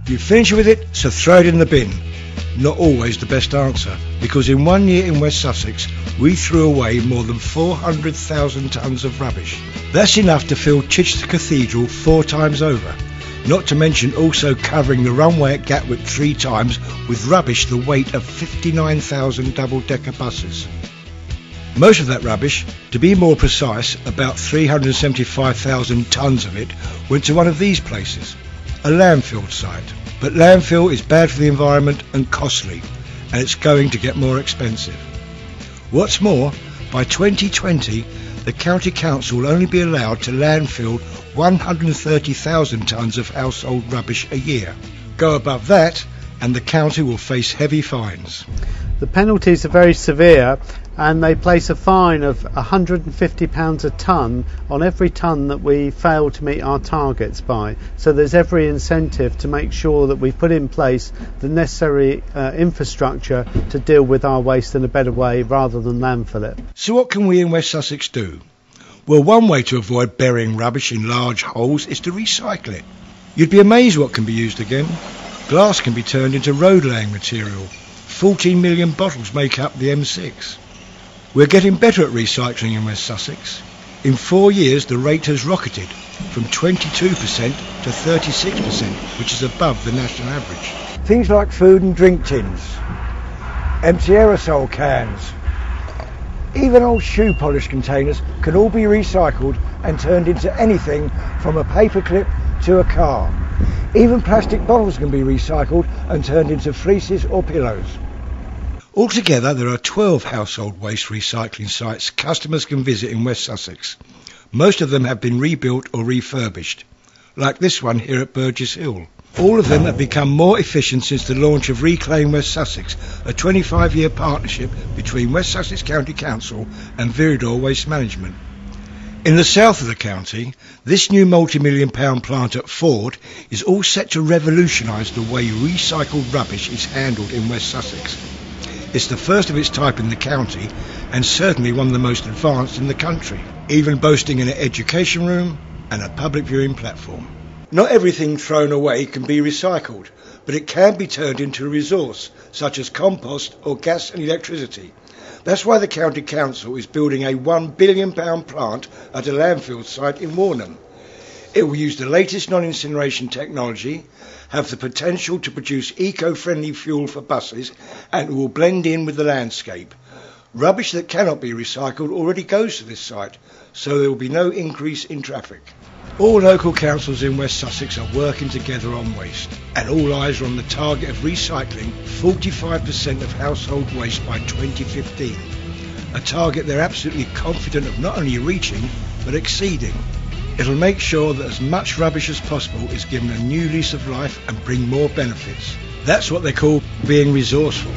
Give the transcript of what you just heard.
You finish with it, so throw it in the bin. Not always the best answer, because in 1 year in West Sussex we threw away more than 400,000 tonnes of rubbish. That's enough to fill Chichester Cathedral 4 times over, not to mention also covering the runway at Gatwick 3 times with rubbish the weight of 59,000 double-decker buses. Most of that rubbish, to be more precise, about 375,000 tonnes of it, went to one of these places, a landfill site. But landfill is bad for the environment and costly, and it's going to get more expensive. What's more, by 2020 the County Council will only be allowed to landfill 130,000 tonnes of household rubbish a year. Go above that and the county will face heavy fines. The penalties are very severe, and they place a fine of £150 a tonne on every tonne that we fail to meet our targets by. So there's every incentive to make sure that we put in place the necessary infrastructure to deal with our waste in a better way rather than landfill it. So what can we in West Sussex do? Well, one way to avoid burying rubbish in large holes is to recycle it. You'd be amazed what can be used again. Glass can be turned into road laying material. 14 million bottles make up the M6. We're getting better at recycling in West Sussex. In 4 years the rate has rocketed from 22% to 36%, which is above the national average. Things like food and drink tins, empty aerosol cans, even old shoe polish containers can all be recycled and turned into anything from a paperclip to a car. Even plastic bottles can be recycled and turned into fleeces or pillows. Altogether, there are 12 household waste recycling sites customers can visit in West Sussex. Most of them have been rebuilt or refurbished, like this one here at Burgess Hill. All of them have become more efficient since the launch of Reclaim West Sussex, a 25-year partnership between West Sussex County Council and Viridor Waste Management. In the south of the county, this new multi-million-pound plant at Ford is all set to revolutionise the way recycled rubbish is handled in West Sussex. It's the first of its type in the county and certainly one of the most advanced in the country, even boasting an education room and a public viewing platform. Not everything thrown away can be recycled, but it can be turned into a resource, such as compost or gas and electricity. That's why the County Council is building a £1 billion plant at a landfill site in Warnham. It will use the latest non-incineration technology, have the potential to produce eco-friendly fuel for buses, and will blend in with the landscape. Rubbish that cannot be recycled already goes to this site, so there will be no increase in traffic. All local councils in West Sussex are working together on waste, and all eyes are on the target of recycling 45% of household waste by 2015, a target they're absolutely confident of not only reaching, but exceeding. It'll make sure that as much rubbish as possible is given a new lease of life and bring more benefits. That's what they call being resourceful.